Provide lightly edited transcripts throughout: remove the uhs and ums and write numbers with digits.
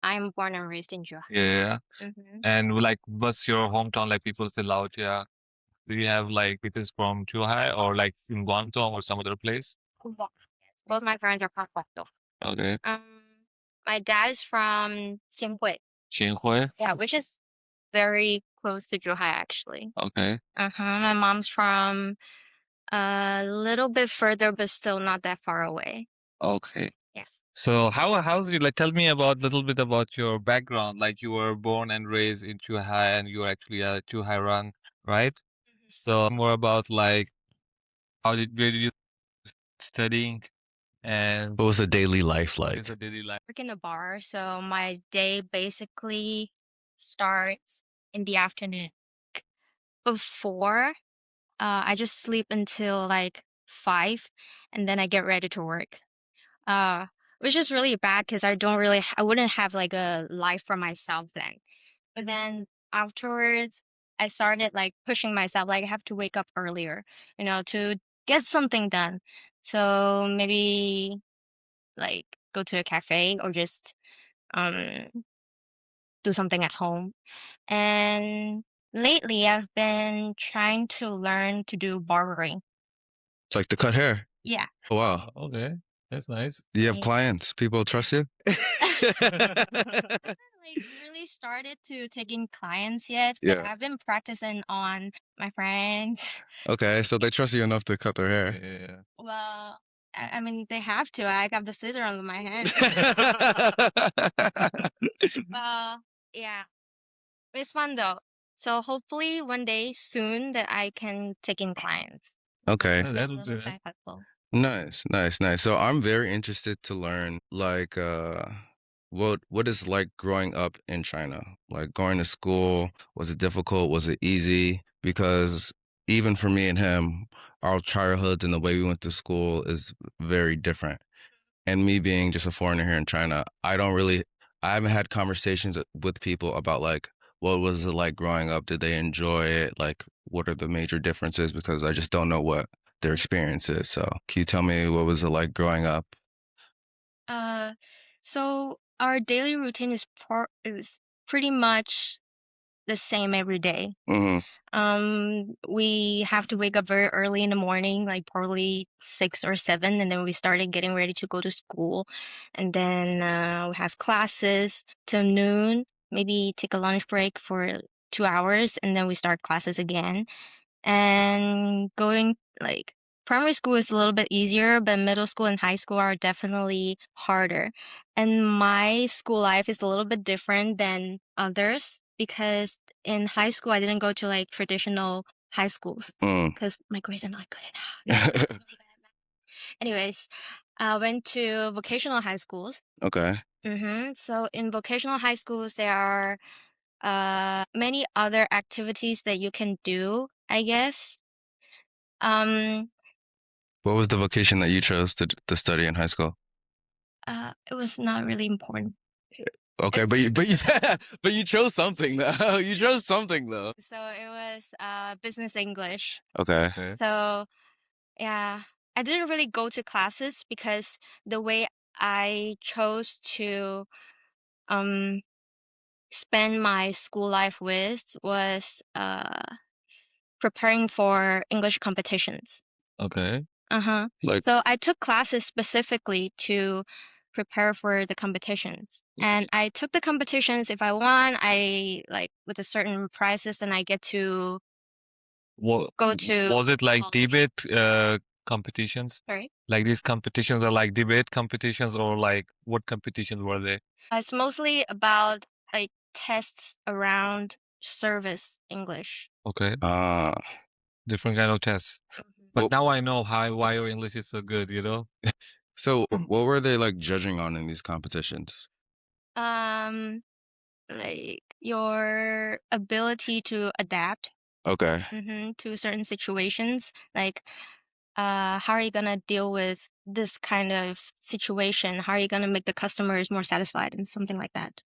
I'm born and raised in Zhuhai. Yeah. Hmm. And like, what's your hometown? Like, people say Laotia. Do you have like people from Zhuhai or like in Guangdong or some other place? Both my parents are from Guangdong. Okay. My dad is from Xinhui, Xinhui. yeah, which is very close to Zhuhai actually. Okay. My mom's from a little bit further, but still not that far away. Okay. Yes. So how's you like tell me about little bit about your background. Like you were born and raised in Zhuhai and you're actually a Zhuhairan, right? So more about like where did you studying and What was the daily life what is like? the daily life? Work in a bar, so my day basically starts in the afternoon. Before, I just sleep until like 5, and then I get ready to work. Uh, which is really bad because I wouldn't have like a life for myself then. But then afterwards, I started like pushing myself, like I have to wake up earlier, to get something done. So maybe like go to a cafe or just um do something at home. And lately, I've been trying to learn to do barbering. It's like to cut hair. Yeah. Oh, wow. Okay. That's nice. Do you have Thank clients? People trust you? like really started to take in clients yet, but Yeah. I've been practicing on my friends. Okay, so they trust you enough to cut their hair. Yeah. Well, I mean, they have to. I got the scissor on my hand. Yeah, it's fun though. So hopefully one day soon that I can take in clients. Okay. Yeah, Get that a would be little nice. side hustle. Nice, nice, nice. So I'm very interested to learn like what is like growing up in China? Like going to school, was it difficult? Was it easy? Because even for me and him, our childhoods and the way we went to school is very different. And me being just a foreigner here in China, I haven't had conversations with people about like what was it like growing up? Did they enjoy it? Like what are the major differences? Because I just don't know what their experience is. So can you tell me what was it like growing up? Uh, so our daily routine is pretty much the same every day. Hmm. We have to wake up very early in the morning, like probably 6 or 7, and then we started getting ready to go to school. And then we have classes till noon, maybe take a lunch break for 2 hours, and then we start classes again. And going like primary school is a little bit easier, but middle school and high school are definitely harder. And my school life is a little bit different than others because in high school I didn't go to like traditional high schools Mm. because my grades are not good. Anyways, I went to vocational high schools. Okay. So in vocational high schools, there are many other activities that you can do, I guess. Um, What was the vocation that you chose to study in high school? it was not really important. Okay, but you but you chose something though. You chose something though. So it was business English. Okay. Okay. So yeah, I didn't really go to classes because the way I chose to um spend my school life with was preparing for English competitions. Okay. Uh-huh. Like So I took classes specifically to prepare for the competitions. And I took the competitions. If I won, I like with a certain prizes, and I get to What go to was it like college. debate competitions? Sorry. Like these competitions are like debate competitions or like what competitions were they? It's mostly about like tests around service English. Okay. uh Different kind of tests. But well, now I know why your English is so good, you know? so what were they like judging on in these competitions? Um, like your ability to adapt Okay. to certain situations. Like, how are you gonna deal with this kind of situation? How are you gonna make the customers more satisfied and something like that?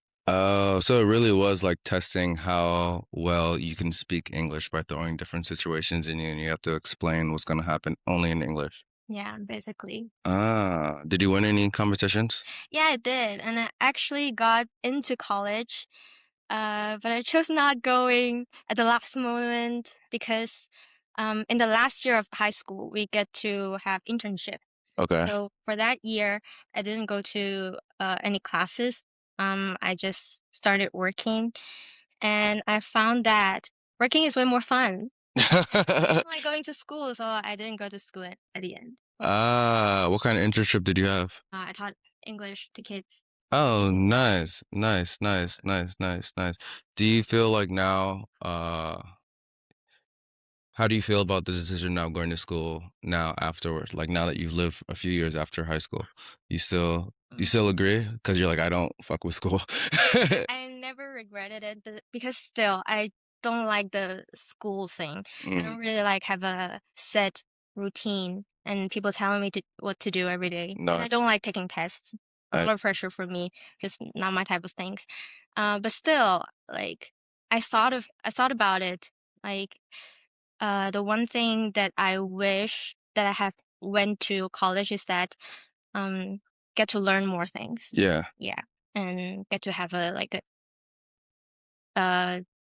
So it really was like testing how well you can speak English by throwing different situations in you, and you have to explain what's going to happen only in English. Yeah, basically. Did you win any competitions? Yeah, I did. And I actually got into college, but I chose not going at the last moment because in the last year of high school, we get to have internship. Okay. So for that year, I didn't go to any classes. I just started working, and I found that working is way more fun. I didn't like going to school, so I didn't go to school at the end. What kind of internship did you have? I taught English to kids. Oh, nice, nice, nice, nice, nice, nice. Do you feel like now, how do you feel about the decision now going to school now afterwards? Like now that you've lived a few years after high school, you still agree? Because you're like, I don't fuck with school. I never regretted it because still I don't like the school thing. I don't Mm, really like have a set routine and people telling me what to do every day. no, And I don't like taking tests. A I, lot of pressure for me, just not my type of things. But still, like I thought about it. Like the one thing that I wish that I have went to college is that um get to learn more things. yeah. Yeah, and get to have a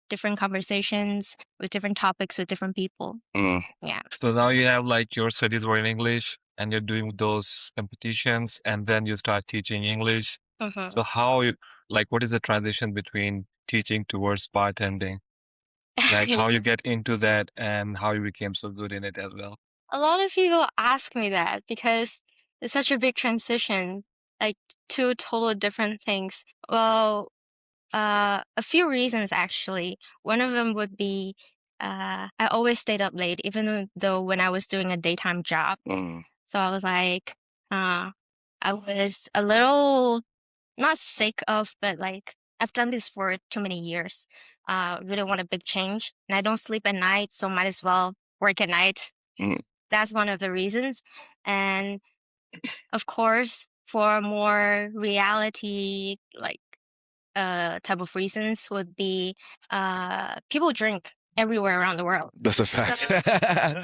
different conversations with different topics with different people. Mm. Yeah. So now you have like your studies were in English and you're doing those competitions and then you start teaching English. Mhm. So how you like what is the transition between teaching towards bartending? Like how you get into that and how you became so good in it as well. A lot of people ask me that because it's such a big transition, like two total different things. Well, a few reasons actually. One of them would be I always stayed up late, even though when I was doing a daytime job. Mm. So I was like, I was a little not sick of, but like I've done this for too many years. Really want a big change, and I don't sleep at night, so might as well work at night. Mm. That's one of the reasons. And of course, for more reality, like type of reasons would be people drink everywhere around the world. That's a fact. So,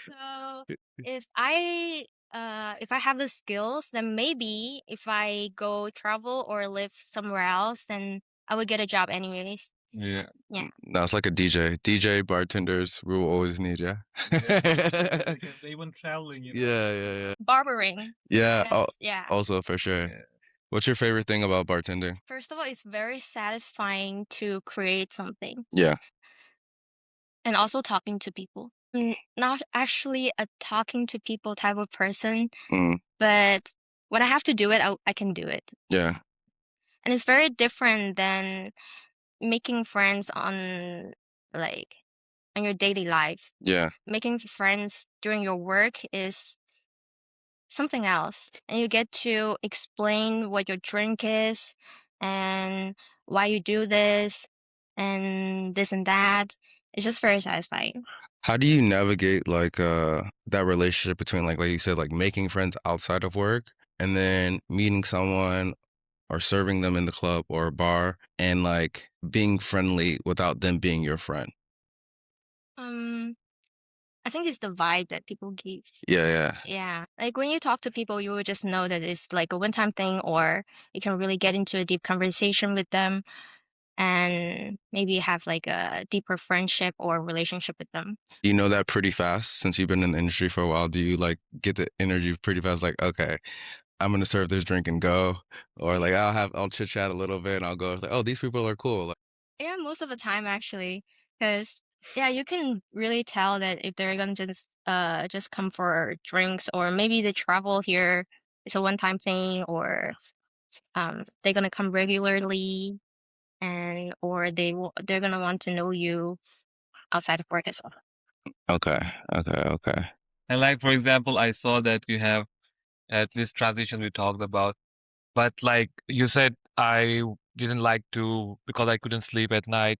so if I have the skills, then maybe if I go travel or live somewhere else, then I would get a job anyways. Yeah. Yeah. No, it's like a DJ. DJ bartenders we will always need, yeah. Because even traveling, Yeah, yeah, yeah. Barbering. Yeah, Yeah. also for sure. Yeah. What's your favorite thing about bartending? First of all, it's very satisfying to create something Yeah. and also talking to people. Not actually a talking to people type of person, Mm, but when I have to do it, I can do it. yeah. And it's very different than making friends on like on your daily life. Yeah. Making friends during your work is something else. And you get to explain what your drink is and why you do this and this and that. It's just very satisfying. How do you navigate like that relationship between like you said, like making friends outside of work and then meeting someone or serving them in the club or a bar and like being friendly without them being your friend? Um, I think it's the vibe that people give. Yeah, yeah. Yeah. Like when you talk to people, you will just know that it's like a one time thing, or you can really get into a deep conversation with them and maybe have like a deeper friendship or relationship with them. You know that pretty fast since you've been in the industry for a while. Do you like get the energy pretty fast? Like, okay, I'm gonna serve this drink and go, or like I'll chit chat a little bit and I'll go. It's like, oh, these people are cool. Like, Yeah, most of the time actually, because yeah, you can really tell that if they're gonna just come for drinks, or maybe the travel here is a one time thing, or they're gonna come regularly, and or they're gonna want to know you outside of work as well. okay, okay, okay. And like for example, I saw that you have at this transition we talked about. But like you said, I didn't like to because I couldn't sleep at night,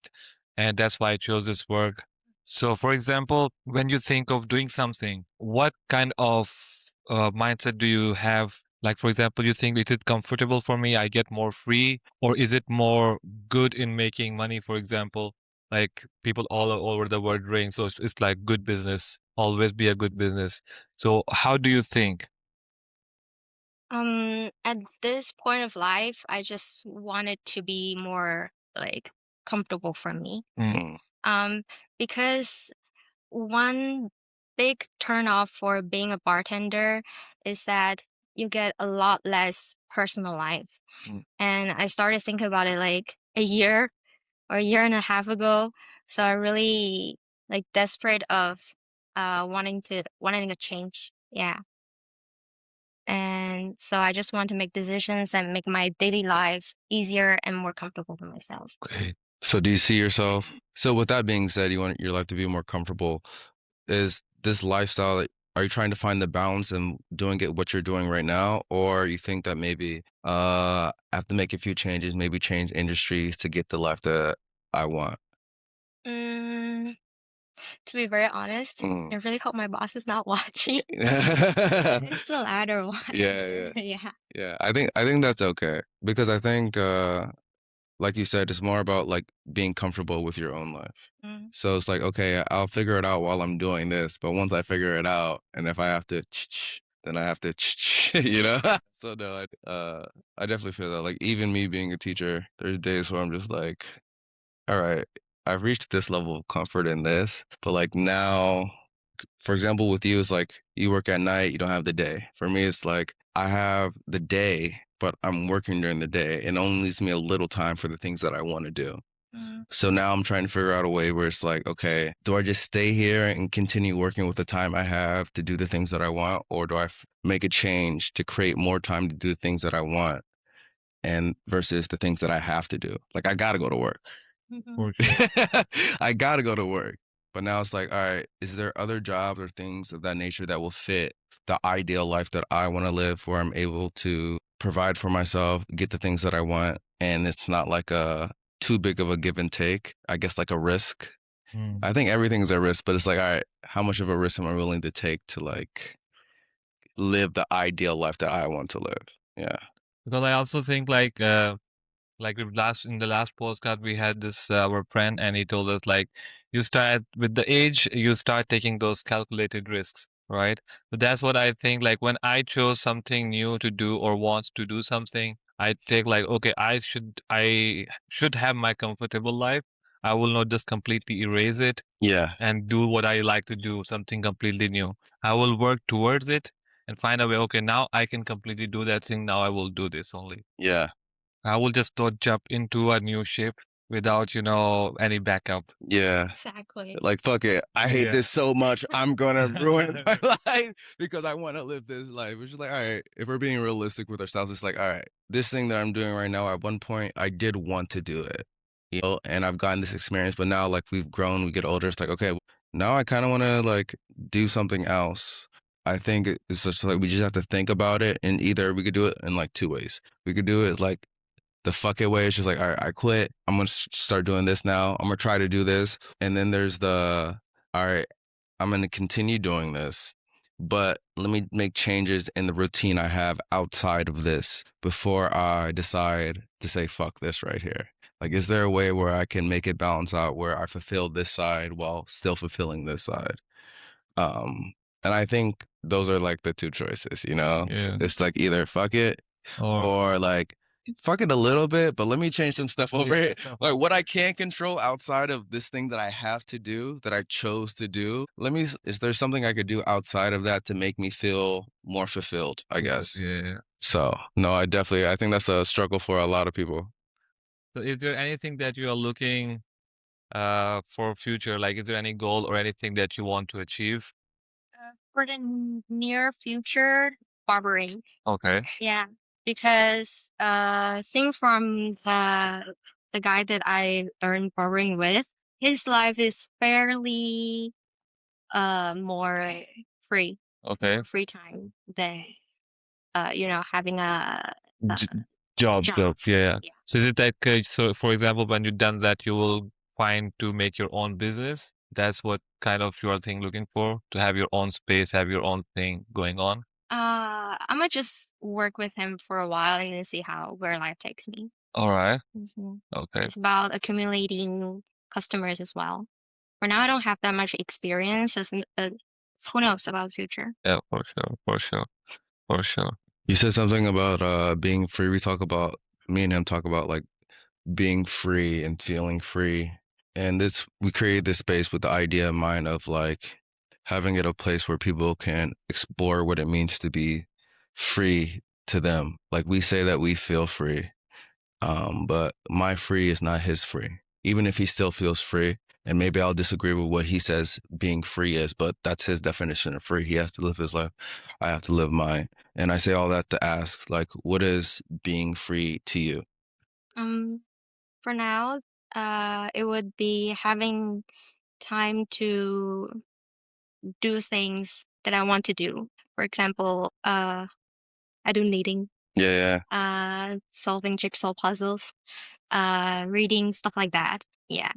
and that's why I chose this work. So, for example, when you think of doing something, what kind of mindset do you have? Like, for example, you think, is it comfortable for me? I get more free, or is it more good in making money, for example? like people all over the world drink. So it's like good business, always be a good business. So how do you think? At this point of life, I just want it to be more like comfortable for me. Mm, Mm. Um, because one big turn off for being a bartender is that you get a lot less personal life. mm. And I started thinking about it like a year or a year and a half ago. So I really like desperate of wanting a change. Yeah. And so I just want to make decisions that make my daily life easier and more comfortable for myself. Okay. So do you see yourself? So with that being said, you want your life to be more comfortable. Is this lifestyle that are you trying to find the balance in doing it what you're doing right now, or you think that maybe I have to make a few changes, maybe change industries to get the life that I want? Mm, to be very honest, Mm. I really hope my boss is not watching. Yeah, It's the latter one. yeah, Yeah. yeah. I think that's okay because I think like you said, it's more about like being comfortable with your own life. Mm. So it's like, okay, I'll figure it out while I'm doing this, but once I figure it out, and if I have to, then I have to, you know. So no, I definitely feel that. Like even me being a teacher, there's days where I'm just like, all right, I've reached this level of comfort in this, but like now, for example, with you, it's like you work at night, you don't have the day. For me, it's like I have the day, but I'm working during the day. It only leaves me a little time for the things that I want to do. Mm. So now I'm trying to figure out a way where it's like, okay, do I just stay here and continue working with the time I have to do the things that I want, or do I make a change to create more time to do the things that I want, and versus the things that I have to do? Like I got to go to work. Mhm. For sure. I gotta go to work. But now it's like, all right, is there other jobs or things of that nature that will fit the ideal life that I want to live where I'm able to provide for myself, get the things that I want, and it's not like a too big of a give and take, I guess like a risk. Mm. I think everything's a risk, but it's like, all right, how much of a risk am I willing to take to like live the ideal life that I want to live? Yeah. Because I also think like in the last postcard we had this our friend and he told us like you start with the age you start taking those calculated risks, right? But that's what I think, like when I chose something new to do or wants to do something, I take like okay, I should have my comfortable life. I will not just completely erase it Yeah. and do what I like to do, something completely new. I will work towards it and find a way, okay, now I can completely do that thing, now I will do this only. Yeah. I will just not jump into a new ship without, any backup. Yeah. Exactly. Like, fuck it. I hate Yeah. this so much. I'm gonna ruin my life because I want to live this life. It's just like, all right, if we're being realistic with ourselves, it's like, all right, this thing that I'm doing right now, at one point, I did want to do it, and I've gotten this experience, but now, like, we've grown, we get older. It's like, okay, now I kind of want to, like, do something else. I think it's just like we just have to think about it, and either we could do it in like two ways. We could do it like the fuck it way. It's just like, all right, I quit. I'm gonna start doing this now. I'm gonna try to do this. And then there's the, all right, I'm gonna continue doing this, but let me make changes in the routine I have outside of this before I decide to say fuck this right here. Like, is there a way where I can make it balance out where I fulfill this side while still fulfilling this side? Um, and I think those are like the two choices, you know? Yeah. It's like either fuck it Or or like fuck it a little bit, but let me change some stuff over it. Like what I can't control outside of this thing that I have to do, that I chose to do. Is there something I could do outside of that to make me feel more fulfilled, I guess? yeah. So, no, I think that's a struggle for a lot of people. So is there anything that you are looking for future? Like is there any goal or anything that you want to achieve? For the near future, barbering. Okay. Yeah, because thing from the guy that I learned barbering with, his life is fairly more free, Okay. free time than having a J job, job. job. Yeah. Yeah. So is it like so for example when you've done that you will find to make your own business? That's what kind of you are thing looking for? To have your own space, have your own thing going on? I'm gonna just work with him for a while and then see how where life takes me. All right. Mhm. Okay. It's about accumulating customers as well. For now, I don't have that much experience. Who knows about the future? Yeah, for sure, for sure, for sure. You said something about being free. Me and him talk about like being free and feeling free. And this we created this space with the idea in mind of like having it a place where people can explore what it means to be free to them. Like we say that we feel free, but my free is not his free. Even if he still feels free, and maybe I'll disagree with what he says being free is, but that's his definition of free. He has to live his life. I have to live mine. And I say all that to ask, like, what is being free to you? Um, for now, it would be having time to do things that I want to do. For example, I do knitting, Yeah, yeah, solving jigsaw puzzles, reading, stuff like that. Yeah.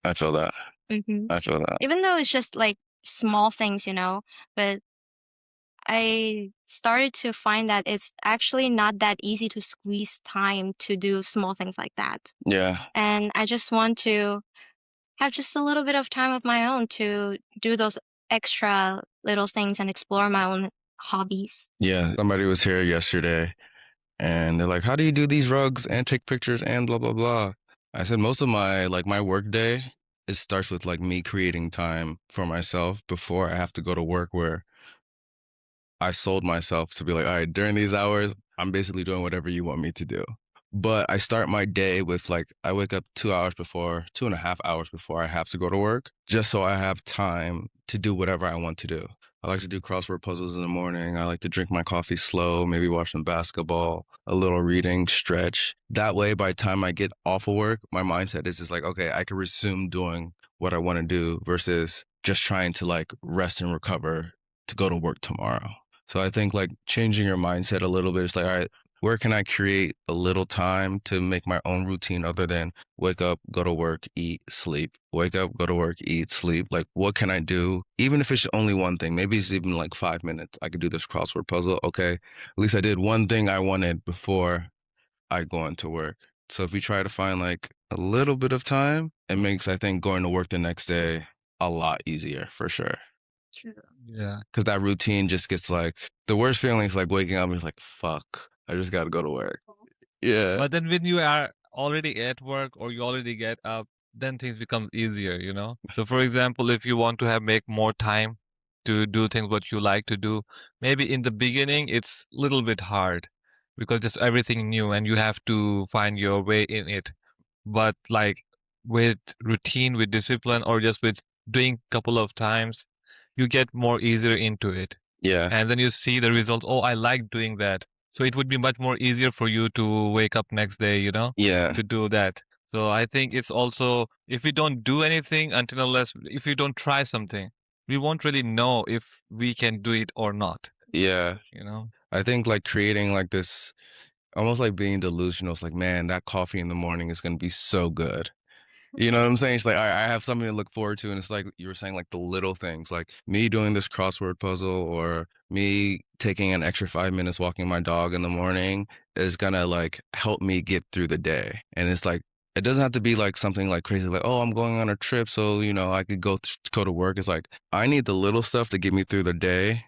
I feel that. hmm I feel that. Even though it's just like small things, but I started to find that it's actually not that easy to squeeze time to do small things like that. Yeah, And I just want to have just a little bit of time of my own to do those extra little things and explore my own hobbies. yeah. Somebody was here yesterday and they're like, how do you do these rugs and take pictures and blah, blah, blah? I said, most of my work day, it starts with like me creating time for myself before I have to go to work where I sold myself to be like, all right, during these hours, I'm basically doing whatever you want me to do. But I start my day with like, I wake up 2 hours before, 2.5 hours before I have to go to work, just so I have time to do whatever I want to do. I like to do crossword puzzles in the morning. I like to drink my coffee slow, maybe watch some basketball, a little reading, stretch. That way, by the time I get off of work, my mindset is just like, okay, I can resume doing what I want to do versus just trying to like rest and recover to go to work tomorrow. So I think like changing your mindset a little bit. It's like, all right, where can I create a little time to make my own routine other than wake up, go to work, eat, sleep, wake up, go to work, eat, sleep? Like, what can I do? Even if it's only one thing, maybe it's even like 5 minutes. I could do this crossword puzzle. Okay. At least I did one thing I wanted before I go into work. So if you try to find like a little bit of time, it makes, I think, going to work the next day a lot easier for sure. True. Yeah. Because that routine just gets like the worst feeling is like waking up and it's like, fuck, I just got to go to work. Yeah. But then when you are already at work or you already get up, then things become easier, you know? So for example, if you want to have make more time to do things what you like to do, maybe in the beginning it's a little bit hard because just everything new and you have to find your way in it. But like with routine, with discipline, or just with doing couple of times, you get more easier into it. Yeah. And then you see the result. Oh, I like doing that. So it would be much more easier for you to wake up next day, you know, Yeah. to do that. So I think it's also, if we don't do anything until unless, if we don't try something, we won't really know if we can do it or not, Yeah. you know? I think like creating like this, almost like being delusional. It's like, man, that coffee in the morning is going to be so good. You know what I'm saying? It's like, I have something to look forward to. And it's like you were saying, like the little things, like me doing this crossword puzzle or me taking an extra 5 minutes walking my dog in the morning is gonna like help me get through the day. And it's like, it doesn't have to be like something like crazy, like, oh, I'm going on a trip. So, I could go to work. It's like, I need the little stuff to get me through the day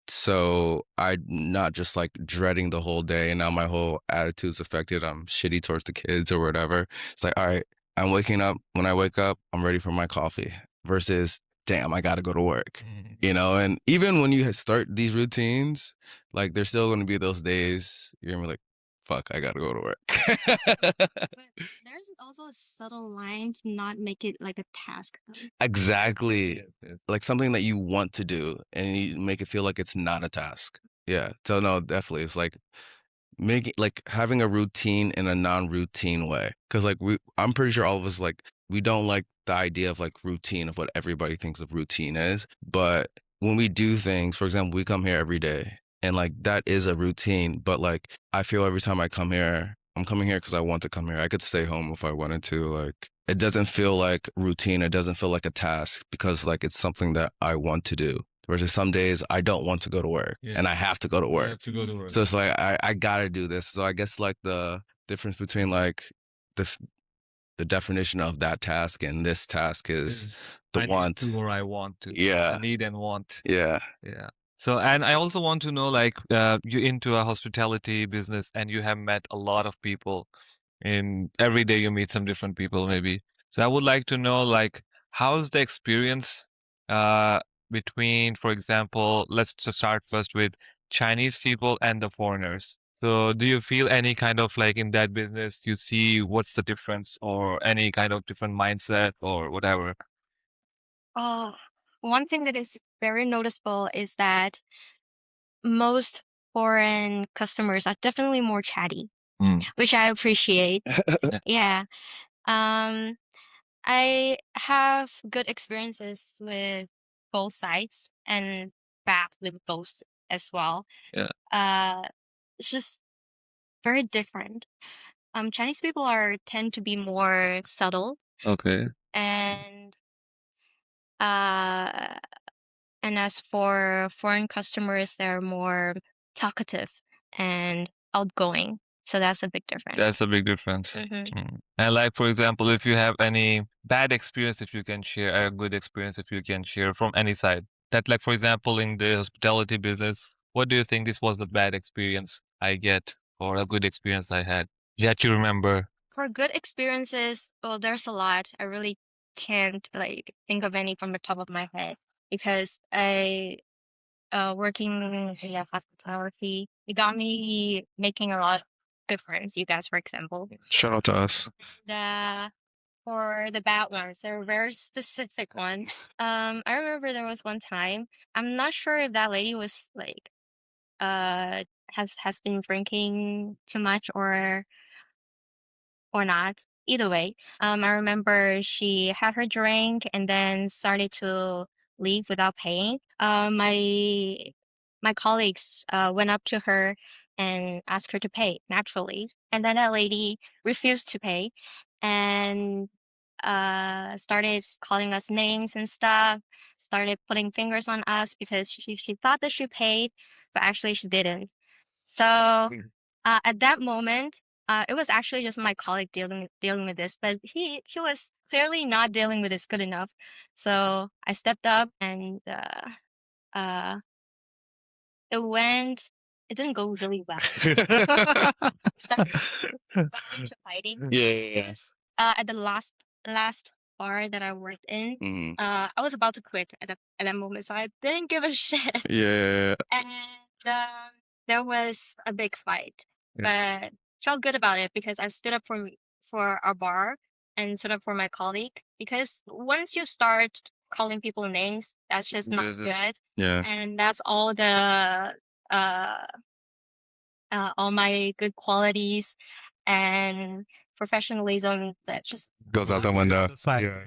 so I'm not just like dreading the whole day and now my whole attitude's affected. I'm shitty towards the kids or whatever. It's like, all right, I'm waking up. When I wake up, I'm ready for my coffee versus, damn, I got to go to work. And even when you start these routines, like there's still going to be those days you're going to be like, fuck, I got to go to work. But there's also a subtle line to not make it like a task, though. Exactly. Yes, yes. Like something that you want to do and you make it feel like it's not a task. Yeah. So no, definitely. It's like making like having a routine in a non-routine way. Cause like I'm pretty sure all of us like we don't like the idea of like routine of what everybody thinks of routine is. But when we do things, for example, we come here every day and like that is a routine. But like I feel every time I come here, I'm coming here because I want to come here. I could stay home if I wanted to. Like it doesn't feel like routine. It doesn't feel like a task because like it's something that I want to do. Versus some days I don't want to go to work and I have to go to You work. have to go to work. So it's like I gotta do this. So I guess like the difference between like the the definition of that task, and this task is the I need want. to or I want to. Yeah. The need and want. Yeah. Yeah. So, and I also want to know, like, you're into a hospitality business and you have met a lot of people. In every day you meet some different people, maybe. So I would like to know, like, how's the experience uh between, for example, let's just start first with Chinese people and the foreigners. So do you feel any kind of like in that business, you see what's the difference or any kind of different mindset or whatever? Oh, one thing that is very noticeable is that most foreign customers are definitely more chatty, Mm. which I appreciate. Yeah. Yeah. Um, I have good experiences with both sides and bad with both as well. Yeah. Uh, it's just very different. Chinese people are tend to be more subtle Okay. and uh and as for foreign customers, they're more talkative and outgoing. So that's a big difference. That's a big difference. And like, for example, if you have any bad experience, if you can share, a good experience, if you can share from any side. That, like, for example, in the hospitality business, what do you think this was a bad experience I get or a good experience I had that you remember? For good experiences, well, there's a lot. I really can't like think of any from the top of my head because I working in hospitality, it got me making a lot of difference. You guys, for example. Shout out to us. The for the bad ones, there are very specific ones. I remember there was one time. I'm not sure if that lady was like uh has been drinking too much or not. Either way, I remember she had her drink and then started to leave without paying. My colleagues went up to her and asked her to pay naturally, and then that lady refused to pay and started calling us names and stuff. Started putting fingers on us because she thought that she paid, but actually she didn't. So at that moment, it was actually just my colleague dealing with this, but he was clearly not dealing with this good enough. So I stepped up and uh, it went. It didn't go really well. Started got into fighting. Yeah. Because at the last bar that I worked in, Mhm. I was about to quit at that moment, so I didn't give a shit. Yeah. And there was a big fight, but felt good about it because I stood up for our bar and stood up for my colleague. Because once you start calling people names, that's just not good, Yeah. and that's uh, all my good qualities and professionalism that just Goes out the window. Fine. Yeah.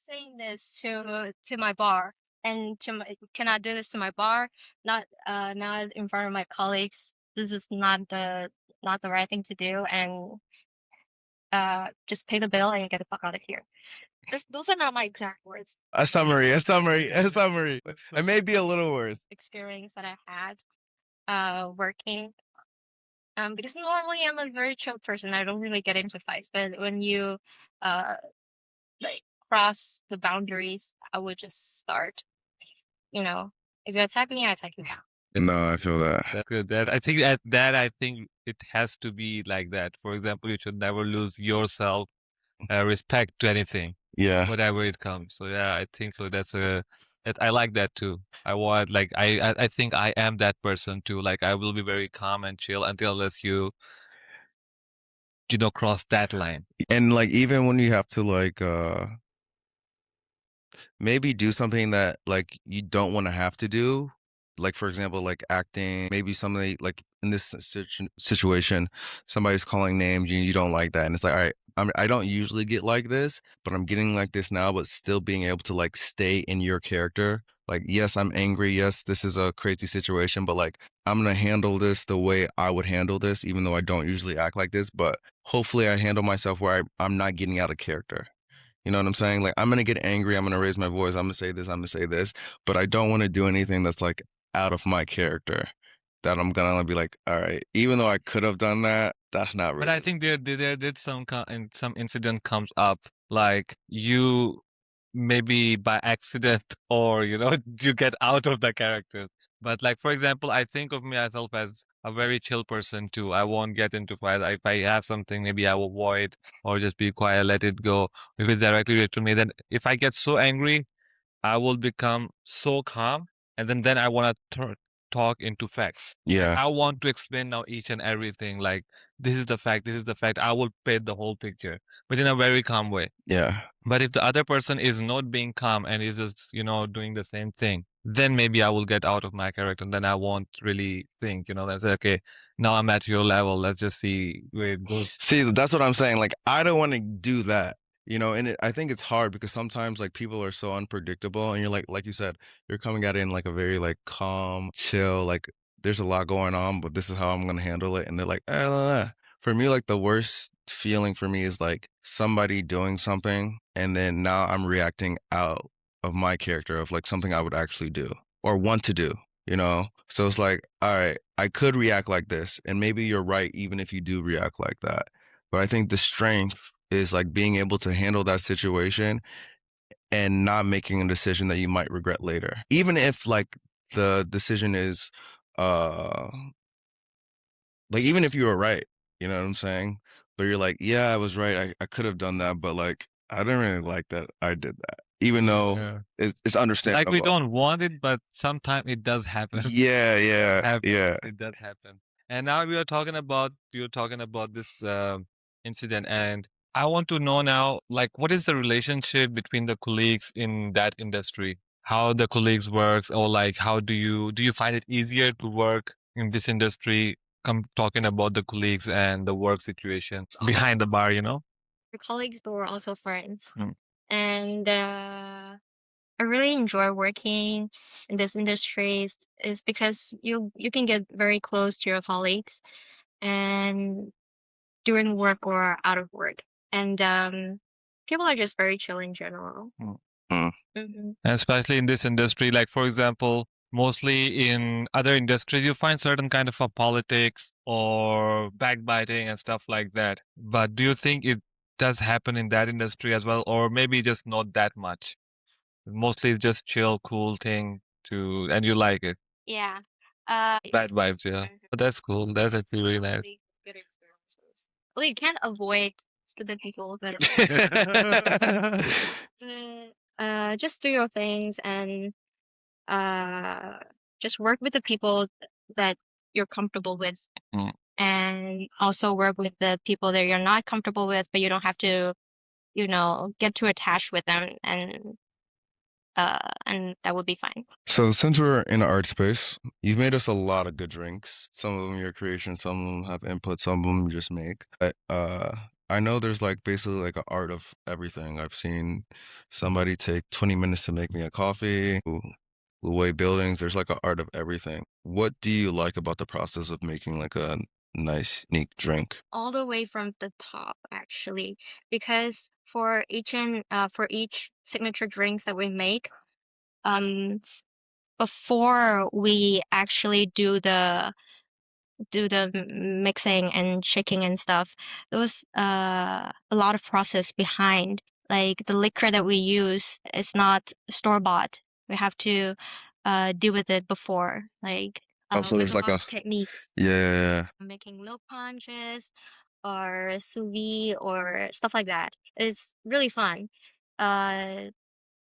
saying this to my bar and to my cannot do this to my bar, not in front of my colleagues. This is not the right thing to do, and just pay the bill and get the fuck out of here. Those are not my exact words. A summary. It may be a little worse. Experience that I had working. Because normally I'm a very chill person. I don't really get into fights, but when you uh like cross the boundaries, I would just start. You know, if you attack me, I attack you back. No, I feel that. That's good. That I think it has to be like that. For example, you should never lose yourself respect to anything, Yeah. whatever it comes. So yeah, I think so. I like that too. I want like I think I am that person too. Like I will be very calm and chill until unless you know cross that line. And like even when you have to like maybe do something that like you don't want to have to do, like for example like acting, maybe somebody like in this situation somebody's calling names, you don't like that, and it's like, all right, I don't usually get like this, but I'm getting like this now, but still being able to like stay in your character. Like, yes, I'm angry, yes, this is a crazy situation, but like I'm gonna handle this the way I would handle this, even though I don't usually act like this, but hopefully I handle myself where I'm not getting out of character. You know what I'm saying? Like, I'm gonna get angry, I'm gonna raise my voice, I'm gonna say this, but I don't want to do anything that's like out of my character. that I'm gonna be like, all right, even though I could have done that, that's not But I really. think there did some incident comes up like you maybe by accident or you get out of the character. But like for example, I think of myself as a very chill person too. I won't get into fight. If I have something, maybe I will avoid or just be quiet, let it go. If it's directly related to me, then if I get so angry, I will become so calm, and then I want to talk into facts. And Yeah, I want to explain now each and everything. Like this is the fact. This is the fact. I will paint the whole picture, but in a very calm way. yeah. But if the other person is not being calm and is just doing the same thing, then maybe I will get out of my character, and then I won't really think. Let's say, okay, now I'm at your level. Let's just see where it goes. See, that's what I'm saying. Like, I don't want to do that, and I think it's hard because sometimes like people are so unpredictable, and you're like you said, you're coming at it in like a very like calm, chill, like there's a lot going on, but this is how I'm gonna handle it, and they're like, For me, like the worst feeling for me is like somebody doing something, and then now I'm reacting out of my character of like something I would actually do or want to do. So it's like, all right, I could react like this, and maybe you're right, even if you do react like that. But I think the strength is like being able to handle that situation and not making a decision that you might regret later. Even if like the decision is uh like even if you were right, you know what I'm saying? But you're like, yeah, I was right. I could have done that, but like I didn't really like that I did that. Even though Yeah. it's Like we understandable. don't want it, but sometimes it does happen. Yeah, yeah, Happen. yeah. It does happen. And now you're talking about this incident, and I want to know now, like, what is the relationship between the colleagues in that industry? How the colleagues works, or like, how do you find it easier to work in this industry? Come talking about the colleagues and the work situation behind the bar. We're colleagues, but we're also friends. Mm. And I really enjoy working in this industry is because you can get very close to your colleagues and during work or out of work. And people are just very chill in general. Mm. Mm. Hmm. And especially in this industry, like for example, mostly in other industries, you find certain kind of a politics or backbiting and stuff like that. But do you think it does happen in that industry as well, or maybe just not that much? Mostly it's just chill, cool thing and you like it. Yeah. Bad vibes, yeah. But that's cool. That's actually really nice. Really good experiences. Well, you can't avoid stupid people, but just do your things and uh, just work with the people that you're comfortable with, Mm. and also work with the people that you're not comfortable with, but you don't have to, get too attached with them, and that would be fine. So since we're in the art space, you've made us a lot of good drinks. Some of them your creation, some of them have input, some of them you just make. But I know there's like basically like an art of everything. I've seen somebody take 20 minutes to make me a coffee. Way buildings, there's like an art of everything. What do you like about the process of making like a nice, neat drink? All the way from the top, actually, because for each signature drinks that we make, um, before we actually do the mixing and shaking and stuff, there was a lot of process behind. Like the liquor that we use is not store bought. We have to deal with it before. Like Also, with there's a like lot a of techniques, yeah. making milk punches or sous vide or stuff like that. It's really fun. Uh,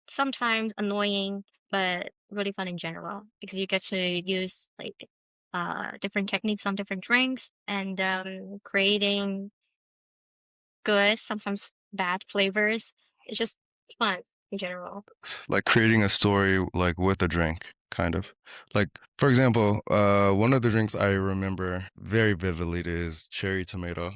Sometimes annoying, but really fun in general because you get to use like different techniques on different drinks and creating good, sometimes bad flavors. It's just fun in general. Like creating a story like with a drink, kind of. Like for example, one of the drinks I remember very vividly is cherry tomato.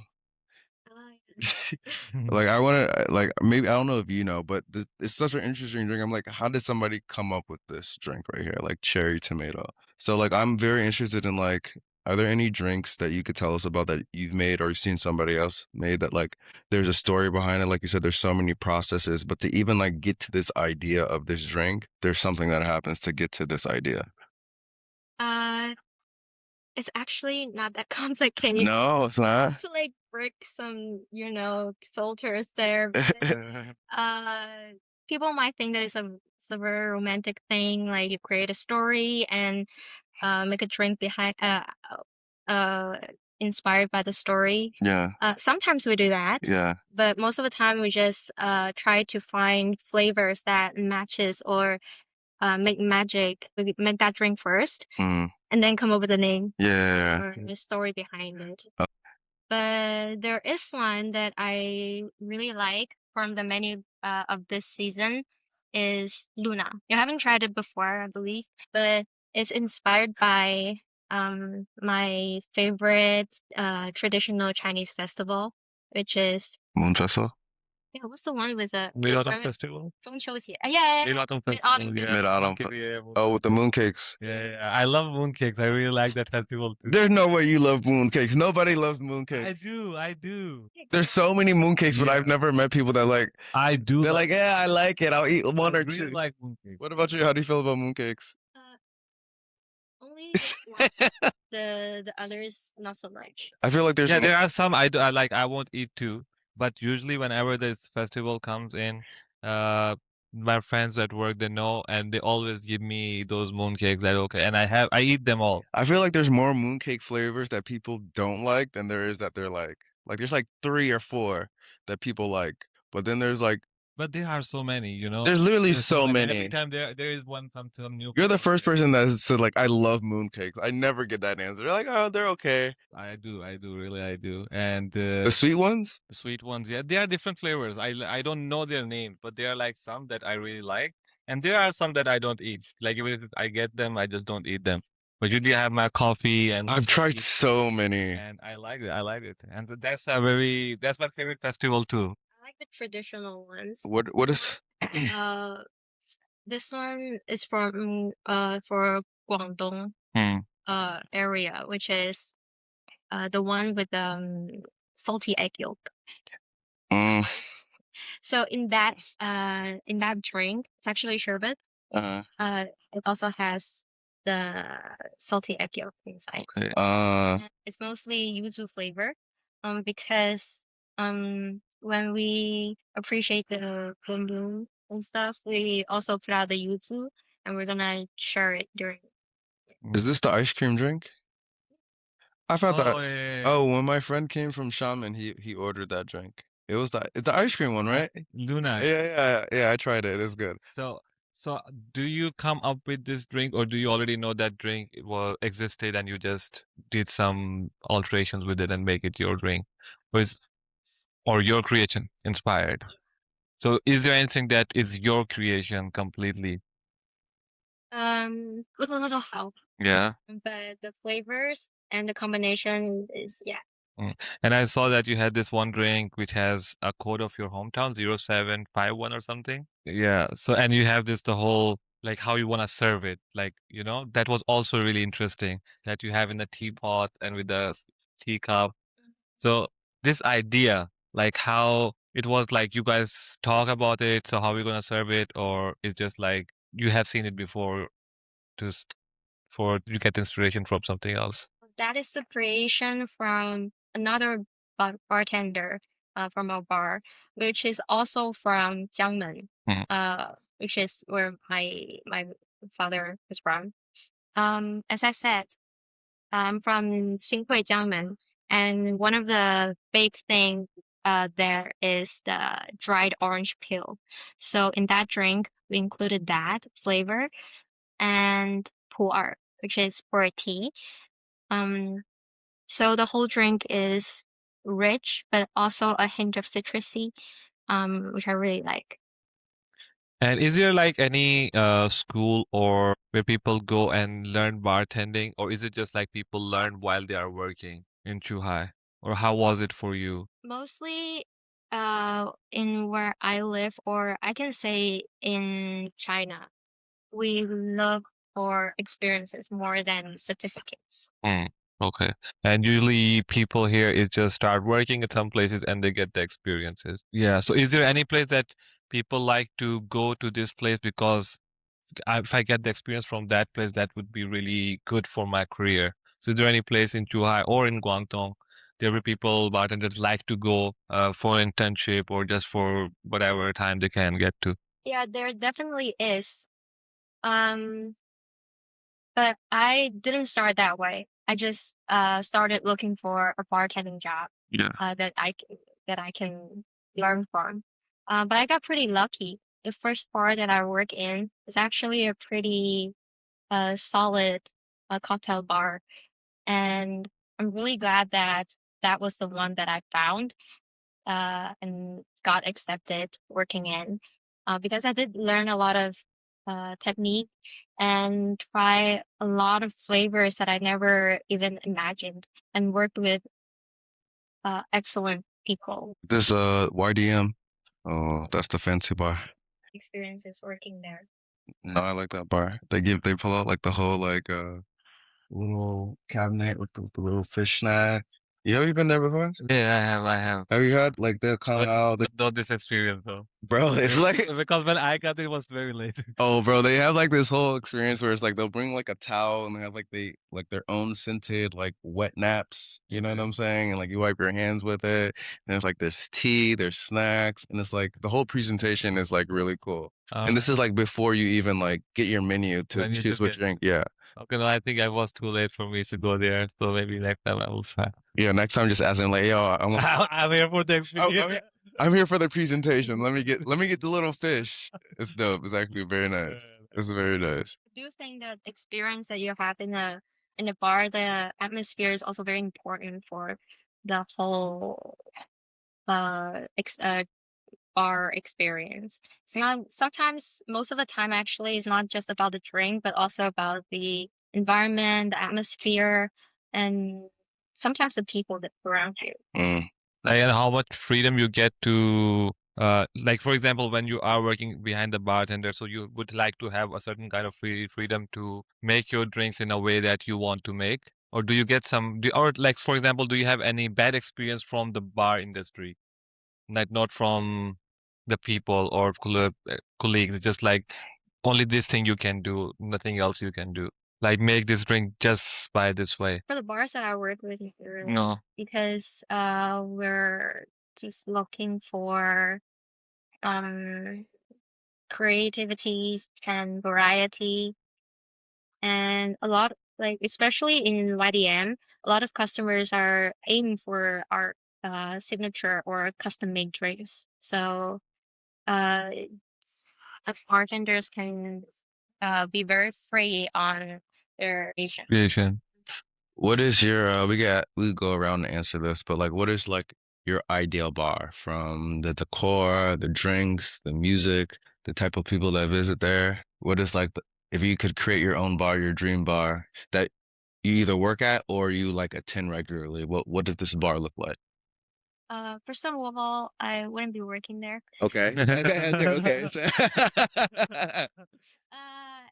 Like I want to like maybe I don't know if you know, but it's such an interesting drink. I'm like, how did somebody come up with this drink right here, like cherry tomato? So like I'm very interested in like, are there any drinks that you could tell us about that you've made or you've seen somebody else made that like there's a story behind it? Like you said, there's so many processes, but to even like get to this idea of this drink, there's something that happens to get to this idea. Uh, It's actually not that complicated. No, it's not. To like break some, filters there. Uh, People might think that it's a very romantic thing. Like you create a story and make a drink behind uh inspired by the story. Yeah, Sometimes we do that, yeah. but most of the time we just try to find flavors that matches or make magic. We make that drink first Mm, and then come up with a name yeah. or a story behind it. Uh, But there is one that I really like from the menu of this season is Luna. You haven't tried it before, I believe, but it's inspired by my favorite traditional Chinese festival, which is Moon Festival? yeah, what's the one with the Mid-Autumn Festival? 中秋节? Yeah, Mid-Autumn Mid-Autumn Festival, yeah. Mid-Autumn. Yeah, Oh, with the mooncakes. yeah. I love mooncakes. I really like that festival too. There's no way you love mooncakes. Nobody loves I mooncakes. do, I do. There's so many mooncakes, but Yeah. I've never met people that like. I do. They're like, yeah, I like it. I'll eat one I or really two. like mooncakes. What about you? How do you feel about mooncakes? only one. The others not so much. I feel like there's Yeah, there are some I like. I won't eat too, but usually whenever this festival comes in, uh, my friends at work they know, and they always give me those mooncakes. That okay, and I eat them all. I feel like there's more mooncake flavors that people don't like than there is that they're like. Like there's like 3 or 4 that people like, but then there's like But there are so many, you know. there's literally There's so and many. every time there is some new. You're the flavor first there. person that has said like I love mooncakes. I never get that answer. They're like, oh, they're okay. I do, really, I do. And The sweet ones? the sweet ones, yeah, they are different flavors. I don't know their names, but there are like some that I really like, and there are some that I don't eat. Like even if I get them, I just don't eat them. But usually I have my coffee and I've tried tea, so many. and I like it. I like it, and that's my favorite festival too. I like the traditional ones. What is Uh, this one is from for Guangdong Hmm. area, which is the one with salty egg yolk. mm, So in that drink, it's actually sherbet. uh, It also has the salty egg yolk inside. Okay. And it's mostly yuzu flavor, because when we appreciate the moon and stuff, we also put out the yuzu, and we're gonna share it during. is this the ice cream drink? I thought that. Oh, yeah. Oh, when my friend came from Shaman, he ordered that drink. It was the ice cream one, right? Luna. Yeah. I tried it. It's good. So do you come up with this drink, or do you already know that drink existed and you just did some alterations with it and make it your drink, or your creation inspired? So is there anything that is your creation completely? With a little help, Yeah. but the flavors and the combination is Mm. And I saw that you had this one drink which has a code of your hometown, 0751 or something. Yeah. So, and you have the whole, like how you want to serve it. Like, that was also really interesting that you have in the teapot and with the teacup. So this idea, like how it was like you guys talk about it, so how we're gonna serve it, or it's just like you have seen it before, just for you get inspiration from something else. that is the creation from another bartender from our bar, which is also from Jiangmen, Mm. which is where my father is from. As I said, I'm from Xinhui, Jiangmen, and one of the big thing there is the dried orange peel. So in that drink, we included that flavor and pu'er, which is for a tea. So the whole drink is rich, but also a hint of citrusy, which I really like. And is there like any school or where people go and learn bartending, or is it just like people learn while they are working in Chuhai? Or how was it for you? Mostly in where I live, or I can say in China, we look for experiences more than certificates. Hmm. Okay. And usually people here is just start working at some places and they get the experiences. Yeah. So is there any place that people like to go to this place because if I get the experience from that place, that would be really good for my career? So is there any place in Zhuhai or in Guangdong there where people, bartenders like to go for internship or just for whatever time they can get to? Yeah, there definitely is. Um, but I didn't start that way. I just started looking for a bartending job Yeah. that I can learn from. But I got pretty lucky. The first bar that I work in is actually a pretty solid cocktail bar, and I'm really glad that that was the one that I found and got accepted working in because I did learn a lot of technique and try a lot of flavors that I never even imagined and worked with excellent people. This YDM. Oh, that's the fancy bar. Experiences working there. No, I like that bar. They pull out like the whole like little cabinet with the little fish snack. You ever been there before? Yeah, I have. Have you had like they'll come out, Not this experience though. bro? It's like Because when I got it was very late. oh, bro, they have like this whole experience where it's like they'll bring like a towel and they have like their own scented like wet naps. You know what I'm saying? And like you wipe your hands with it. And there's like there's tea, there's snacks, and it's like the whole presentation is like really cool. And this is like before you even like get your menu to When you choose just what get drink. Yeah. okay, no, I think I was too late for me to go there, so maybe next time I will try. Yeah, next time just ask them like, yo, I'm here for the experience. I'm here for the presentation. Let me get the little fish. It's dope. It's actually very nice. It's very nice. I do think that experience that you have in a bar, the atmosphere is also very important for the whole bar experience. So sometimes, most of the time, actually, it's not just about the drink, but also about the environment, the atmosphere, and sometimes the people that around you. Mm. Like, and how much freedom you get to, like for example, when you are working behind the bartender, so you would like to have a certain kind of freedom to make your drinks in a way that you want to make, or do you get or like for example, do you have any bad experience from the bar industry, like not from the people or colleagues, just like only this thing you can do, nothing else you can do, like make this drink just by this way. For the bars that I work with here, No. because we're just looking for um creativity and variety, and a lot, like especially in YDM, a lot of customers are aiming for our signature or custom made drinks. So uh the bartenders can be very free on their creation. Creation. What is your we go around and answer this, but like what is like your ideal bar from the decor, the drinks, the music, the type of people that visit there? What is like if you could create your own bar, your dream bar that you either work at or you like attend regularly, what does this bar look like? First of all, I wouldn't be working there. Okay. Okay.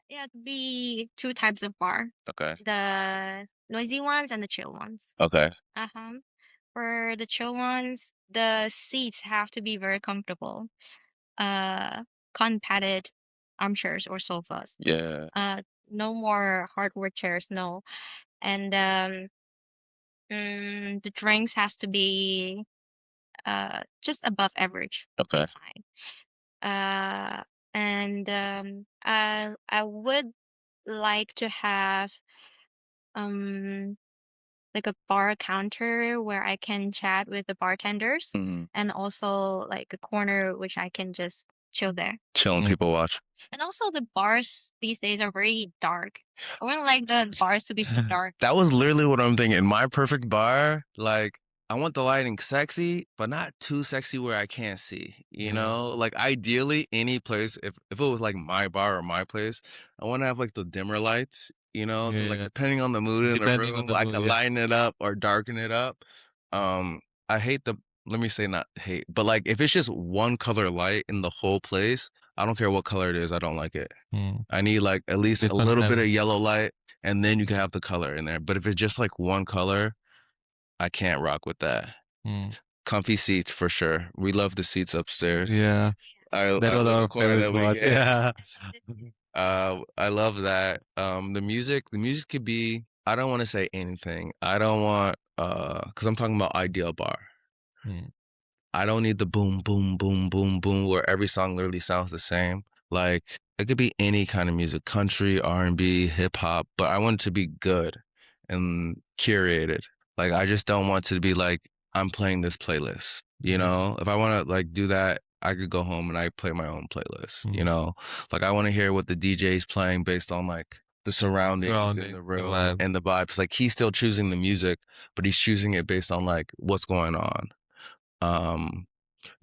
Yeah, it'd be two types of bar: Okay. the noisy ones and the chill ones. Okay. Uh-huh. For the chill ones, the seats have to be very comfortable. Cotton padded armchairs or sofas. Yeah. No more hardwood chairs, no. And the drinks has to be just above average. Okay. Fine. And I would like to have um like a bar counter where I can chat with the bartenders, Mhm. and also like a corner which I can just chill there. Chilling, people watch. And also the bars these days are very dark. I wouldn't like the bars to be so dark. That was literally what I'm thinking. My perfect bar, like I want the lighting sexy, but not too sexy where I can't see. You know, like ideally any place, if it was like my bar or my place, I want to have like the dimmer lights. You know, so like Yeah. depending on the mood in the Depending on room, the I mood, can yeah. lighten it up or darken it up. I hate the let me say not hate, but like if it's just one color light in the whole place, I don't care what color it is, I don't like it. Mm. I need like at least a Different little bit level. of yellow light, and then you can have the color in there. But if it's just like one color, I can't rock with that. Mm. Comfy seats for sure. We love the seats upstairs. Yeah. That I was love the our corner favorite that we spot. get. Yeah. I love that. The music could be I don't want to say anything. I don't want because I'm talking about ideal bar. Mm. I don't need the boom, boom, boom, boom, boom, where every song literally sounds the same. Like it could be any kind of music, country, R&B, hip hop, but I want it to be good and curated. Like I just don't want to be like I'm playing this playlist. You Yeah. know, if I want to like do that, I could go home and I play my own playlist. You Mm. know, like I want to hear what the DJ's playing based on like the surroundings in the Surroundings, the room vibe. and the vibes. Like he's still choosing the music, but he's choosing it based on like what's going on. Um,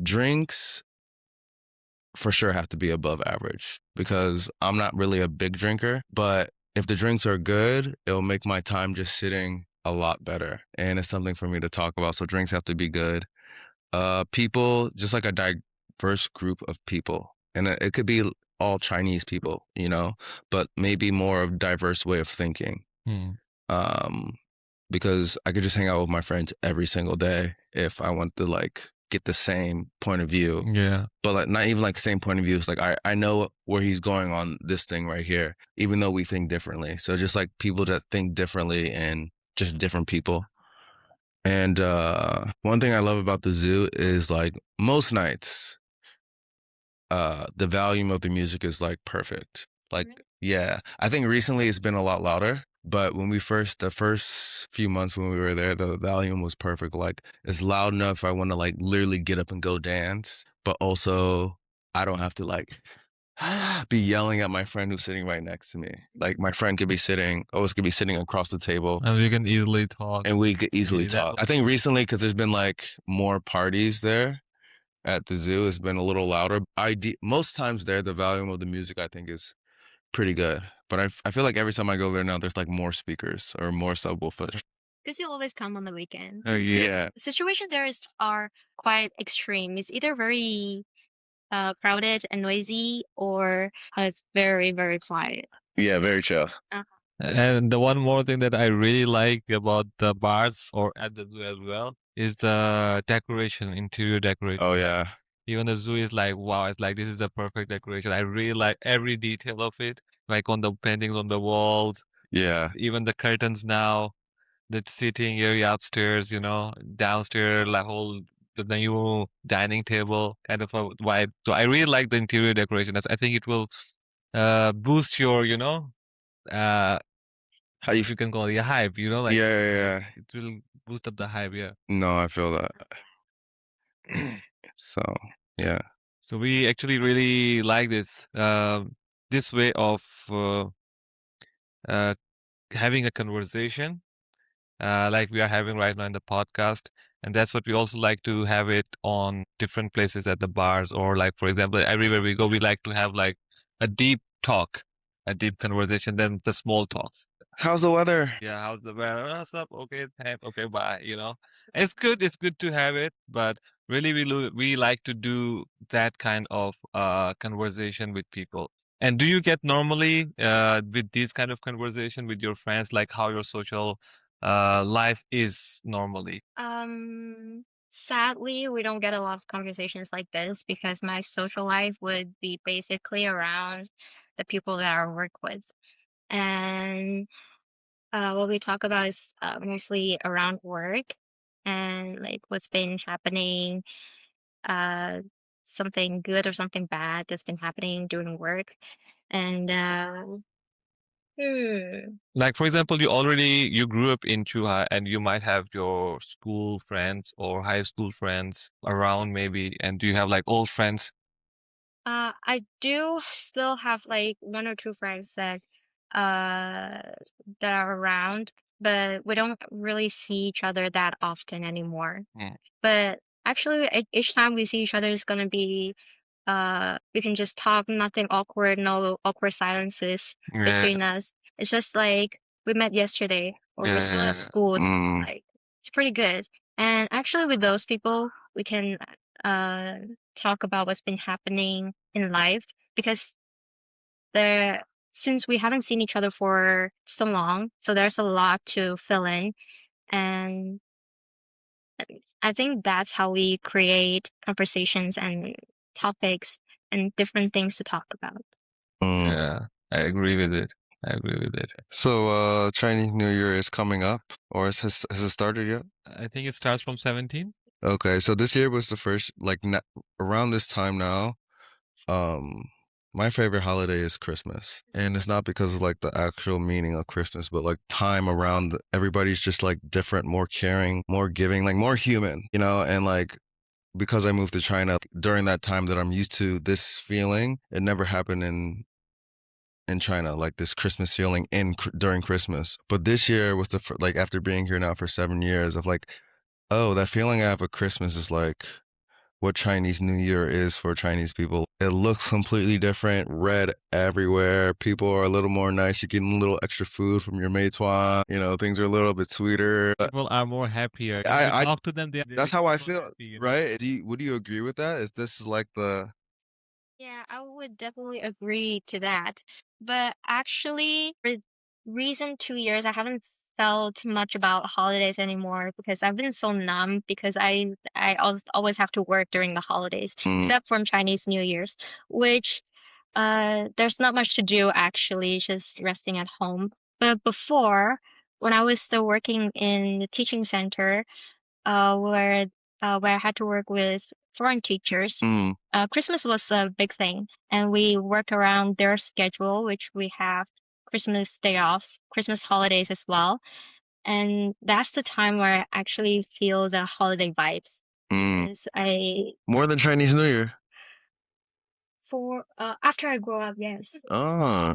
Drinks for sure have to be above average because I'm not really a big drinker, but if the drinks are good, it'll make my time just sitting a lot better. And it's something for me to talk about. So drinks have to be good. People, just like a diverse group of people. And it could be all Chinese people, you know, but maybe more of diverse way of thinking. Mm. Um, because I could just hang out with my friends every single day if I want to like get the same point of view, Yeah. but like not even like same point of view. It's like I know where he's going on this thing right here, even though we think differently. So just like people that think differently and just different people. And one thing I love about the zoo is like most nights, the volume of the music is like perfect. Like yeah, I think recently it's been a lot louder. But when the first few months when we were there, the volume was perfect. Like it's loud enough I want to like literally get up and go dance, but also I don't have to like be yelling at my friend who's sitting right next to me. Like my friend could be sitting, always could be sitting across the table, And we can easily talk. and we could easily That talk. I think recently because there's been like more parties there at the zoo, has been a little louder. Most times there, the volume of the music I think is pretty good. But I feel like every time I go there now, there's like more speakers or more subwoofers. Because you always come on the weekends. yeah. Yeah. The situation there is are quite extreme. It's either very crowded and noisy, or it's very, very quiet. Yeah, very chill. And the one more thing that I really like about the bars or at the zoo as well is the decoration, interior decoration. Oh yeah. Even the zoo is like, wow, it's like this is a perfect decoration. I really like every detail of it, like on the paintings on the walls, Yeah. even the curtains now, the sitting area upstairs, downstairs, like whole the new dining table kind of a vibe. So I really like the interior decoration. I think it will boost your, uh How you if you can call it a hype, like Yeah, yeah, yeah. it will boost up the hype, yeah. No, I feel that. So, yeah. So we actually really like this way of uh, having a conversation like we are having right now in the podcast. And that's what we also like to have it on different places at the bars, or like, for example, everywhere we go, we like to have like a deep talk, a deep conversation, then the small talks. How's the weather? Yeah, how's the weather? What's up? Okay, thanks. Okay, bye. It's good. It's good to have it, but really, we like to do that kind of conversation with people. And do you get normally with these kind of conversation with your friends, like how your social life is normally? Sadly, we don't get a lot of conversations like this because my social life would be basically around the people that I work with. And what we talk about is mostly around work and like what's been happening, uh, something good or something bad that's been happening during work. And hmm, Like, for example, you grew up in Chuhai and you might have your school friends or high school friends around maybe. And do you have like old friends? I do still have like one or two friends uh that are around, but we don't really see each other that often anymore. Mm. But actually, each time we see each other is gonna be we can just talk, nothing awkward, no awkward silences Yeah, between us. It's just like we met yesterday or we still yeah, at school. So Mm. like it's pretty good. And actually, with those people, we can uh talk about what's been happening in life because there since we haven't seen each other for so long, so there's a lot to fill in. And I think that's how we create conversations and topics and different things to talk about. Mm. yeah. I agree with it. I agree with it. So, Chinese New Year is coming up, or has it started yet? I think it starts from 17. Okay, so this year was the first, like, around this time now. Um, my favorite holiday is Christmas, and it's not because of like the actual meaning of Christmas, but like time around everybody's just like different, more caring, more giving, like more human, you know, and like because I moved to China during that time that I'm used to this feeling, it never happened in China, like this Christmas feeling during Christmas. But this year was like after being here now for 7 years of like, oh, that feeling I have of Christmas is like what Chinese New Year is for Chinese people. It looks completely different, red everywhere. People are a little more nice. You're getting a little extra food from your meituan. You know, things are a little bit sweeter. People are more happier. If you I talk to them, that's they how I become feel, happy, you know. right? Would you agree with that? Is this like the Yeah, I would definitely agree to that. But actually, for recent 2 years, I haven't felt much about holidays anymore because I've been so numb because I always have to work during the holidays, mm, except from Chinese New Year's, which there's not much to do actually, just resting at home. But before, when I was still working in the teaching center, uh, where where I had to work with foreign teachers. mm, Christmas was a big thing, and we worked around their schedule, which we have Christmas day offs, Christmas holidays as well, and that's the time where I actually feel the holiday vibes. mm. Because I More than Chinese New Year? for after I grow up, yes. Oh,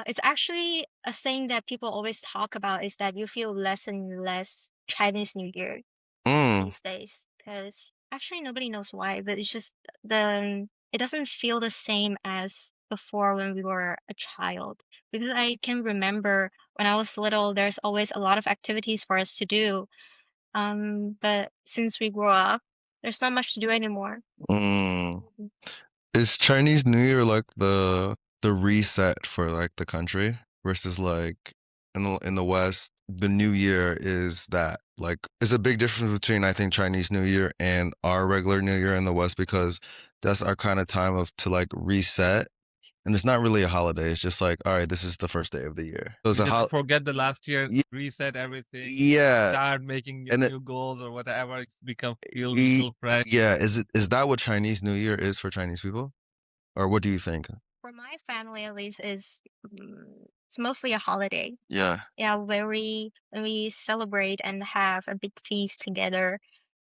It's actually a thing that people always talk about is that you feel less and less Chinese New Year mm, these days because actually nobody knows why, but it's just the it doesn't feel the same as before when we were a child. Because I can remember when I was little, there's always a lot of activities for us to do. But since we grew up, there's not much to do anymore. mm. Mhm. Is Chinese New Year like the reset for like the country versus like in the West, the New Year is that like it's a big difference between I think Chinese New Year and our regular New Year in the West because that's our kind of time of to like reset. And it's not really a holiday. It's just like, all right, this is the first day of the year. So it's You a just forget the last year, Ye- reset everything, yeah, start making and new goals or whatever. It's become e- feel fresh. yeah, is that what Chinese New Year is for Chinese people? Or what do you think? For my family, at least, is it's mostly a holiday. Yeah. Yeah, where we celebrate and have a big feast together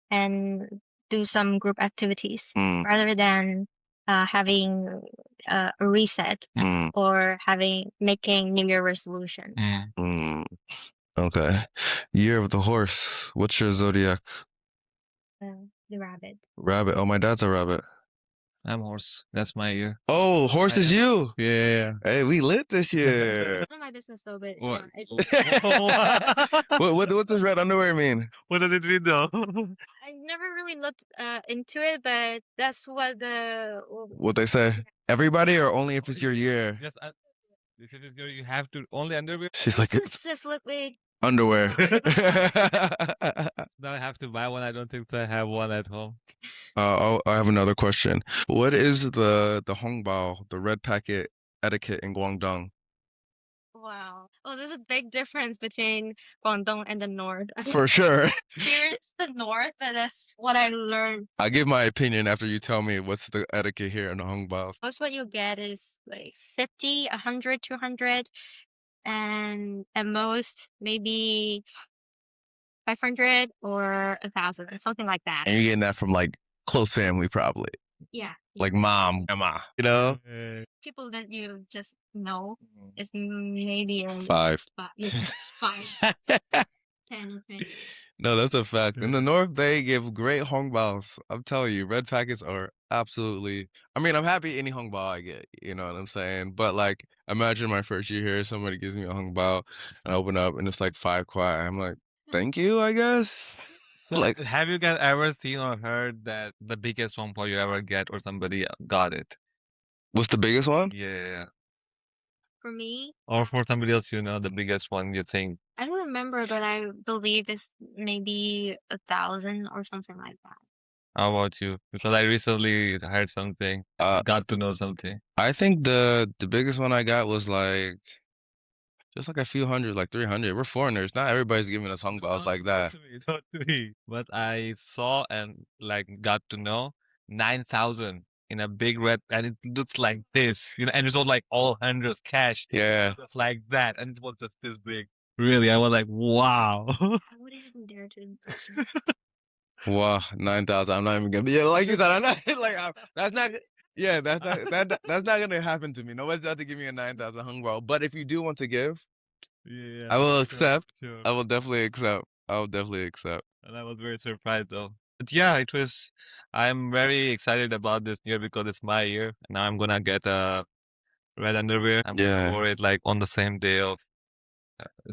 and do some group activities Mm, rather than having a reset mm, or having making New Year resolution. Mm. mm. Okay. Year of the horse. What's your zodiac? The rabbit. Rabbit. Oh, my dad's a rabbit. I'm horse. That's my year. Oh, horse I is am you. horse. Yeah. Hey, we lit this year. None of my business though, but What? yeah, it's What does red underwear mean? What does it mean though? I never really looked into it, but that's what the What they say? Everybody or only if it's your year? Yes, if it is your, you have to only underwear. She's like, it's specifically underwear. Now I have to buy one. I don't think so. I have one at home. I have another question. What is the hongbao, the red packet etiquette in Guangdong? wow. Oh, there's a big difference between Guangdong and the north. I For sure. experienced the north, but that's what I learned. I give my opinion after you tell me what's the etiquette here in the hongbao. Most what you get is like 50, 100, 200, and at most maybe 500 or 1,000, something like that. And you're getting that from like close family, probably. Yeah. Like mom, grandma, you know? People that you just know is maybe Five. yeah, 5, 10, 20. No, that's a fact. In the north, they give great hongbao. I'm telling you, red packets are absolutely. I mean, I'm happy any hongbao I get. You know what I'm saying? But like, imagine my first year here, somebody gives me a hongbao, and I open up, and it's like 5 kwai. I'm like, thank you, I guess. So, Like, have you guys ever seen or heard that the biggest one for you ever get or somebody got it? what's the biggest one? Yeah. For me, Or for somebody else, you know, the biggest one you think. I don't remember, but I believe it's maybe 1,000 or something like that. How about you? Because I recently heard something, Uh, got to know something. I think the biggest one I got was like just like a few hundred, like 300. We're foreigners. Not everybody's giving us hongbaos like Not that. to me, not to me. But I saw and like got to know 9,000 in a big red, and it looks like this, and it's all like all hundreds cash, Yeah. just like that, and it was just this big. Really, I was like, wow. I wouldn't even dare to. Wow, 9,000. I'm not even gonna. Yeah, like you said, I'm not like that's not. Yeah, that's not gonna happen to me. Nobody's about to give me a 9,000 hongbao. But if you do want to give, Yeah, I will sure, accept. sure. I will definitely accept. I will definitely accept. And I was very surprised though. But yeah, it was. I'm very excited about this year because it's my year. Now I'm gonna get a red underwear. I'm gonna Yeah. wear it like on the same day of.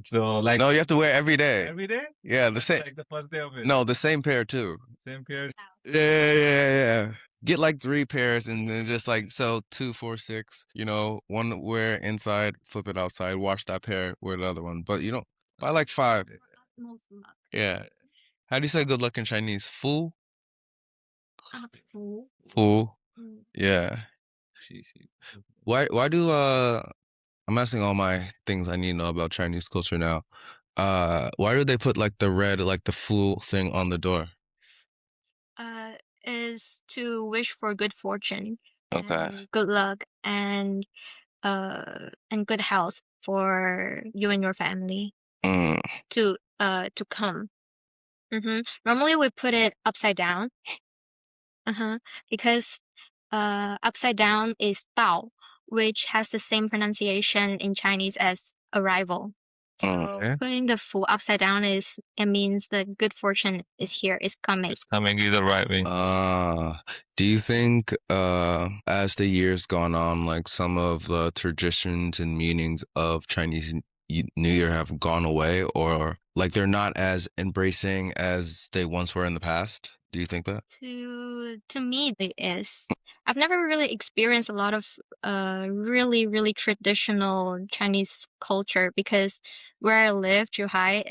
So like No, you have to wear it every day. every day. Yeah, the That's same. like the first day of it. No, the same pair too. Same pair. Yeah. Get like 3 pairs and then just like so 2, 4, 6. One wear inside, flip it outside, wash that pair, wear the other one. But you don't buy like 5. Most luck. Yeah. How do you say good luck in Chinese? Fu? Full. Fu. Mm. Yeah. Why do I'm asking all my things I need to know about Chinese culture now. Why do they put like the red, like the fu thing on the door? Uh, is to wish for good fortune Okay. and good luck and good health for you and your family Mm, to come. Normally we put it upside down. Because upside down is Dao, which has the same pronunciation in Chinese as arrival. So okay. putting the full upside down it means the good fortune is here, is coming. It's coming either right way. Do you think as the years gone on, like some of the traditions and meanings of Chinese New Year have gone away, or like they're not as embracing as they once were in the past? Do you think that? To me it is. I've never really experienced a lot of really really traditional Chinese culture because where I live, Zhuhai,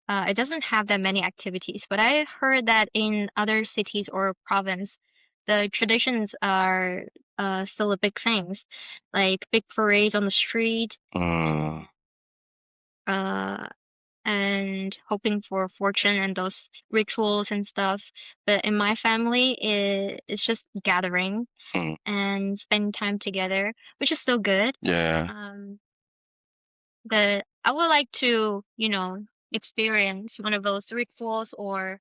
it doesn't have that many activities. But I heard that in other cities or province, the traditions are still a big things, like big parades on the street, Mm, uh, and hoping for fortune and those rituals and stuff. But in my family, it's just gathering mm, and spending time together, which is still good. yeah, But I would like to, experience one of those rituals or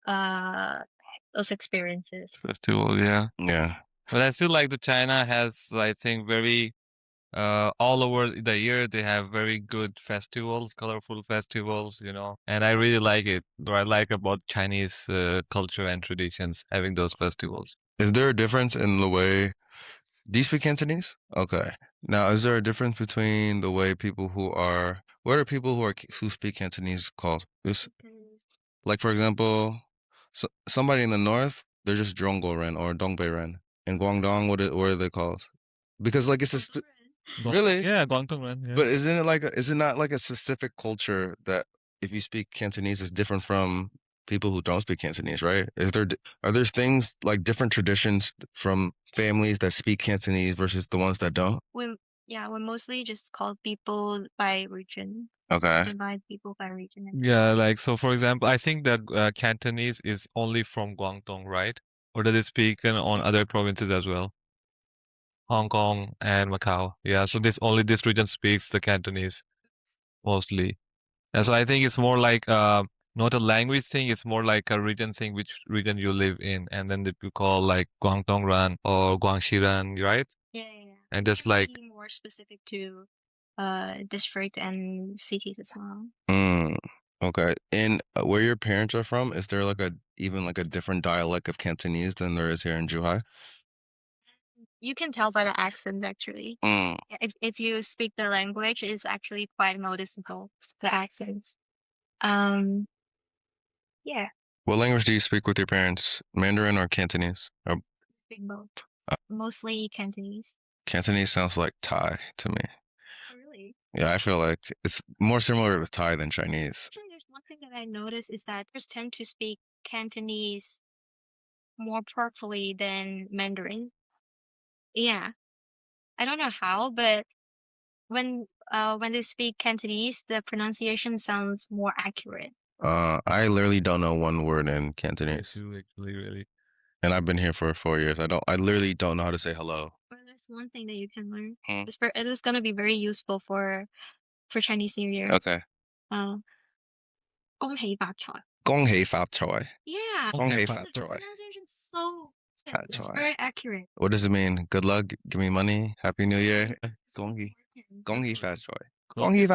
uh, those experiences. Festival, yeah. yeah. But I feel like the China has, I think, very all over the year they have very good festivals, colorful festivals. And I really like it. What I like about Chinese culture and traditions having those festivals. Is there a difference in the way? Do you speak Cantonese? Okay. Now, is there a difference between the way people who are what are people who speak Cantonese called? Like for example, somebody in the north, they're just Zhongguoren or Dongbeiren. In Guangdong, what are they called? Because like it's a really, Yeah, Guangdong, yeah. but is it not like a specific culture that if you speak Cantonese is different from people who don't speak Cantonese, right? Are there things like different traditions from families that speak Cantonese versus the ones that don't? We mostly just call people by region. Okay. Divide people by region. Yeah, like so for example, I think that Cantonese is only from Guangdong, right? Or does it speak on other provinces as well? Hong Kong and Macau. Yeah, so this region speaks the Cantonese mostly. And so I think it's more like not a language thing, it's more like a region thing, which region you live in. And then you call like Guangdongran or Guangxiran, right? Yeah. And just like Be more specific to district and cities as well. Mm, okay. And where your parents are from, is there like even like a different dialect of Cantonese than there is here in Zhuhai? You can tell by the accent actually. Mm. If you speak the language, it's actually quite noticeable, the accents. Um, yeah, What language do you speak with your parents? Mandarin or Cantonese? Or, speak both. uh, Mostly Cantonese. Cantonese sounds like Thai to me. Oh, really? Yeah, I feel like it's more similar with Thai than Chinese. Actually, there's one thing that I noticed is that there's tend to speak Cantonese more properly than Mandarin. Yeah, I don't know how, but when they speak Cantonese, the pronunciation sounds more accurate. I literally don't know one word in Me Cantonese, too, actually, really. and I've been here for 4 years. I literally don't know how to say hello. Well, there's one thing that you can learn. Hmm. It is gonna be very useful for Chinese New Year. Okay. 恭喜发财. 恭喜发财. Yeah,恭喜 Okay, 发 the 财. pronunciation's so Fat it's choy. very accurate. What does it mean? Good luck. Give me money. Happy New Year. It's so Gonghi. important. Gonghi fat choy. Gonghi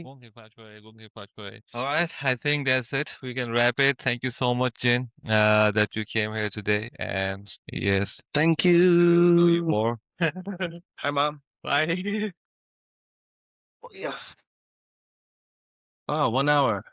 Gonghi fat choy. All right, I think that's it. We can wrap it. Thank you so much, Jin, that you came here today. And yes, Thank know you you. more. Hi, Mom. Bye. Yeah. Oh, 1 hour.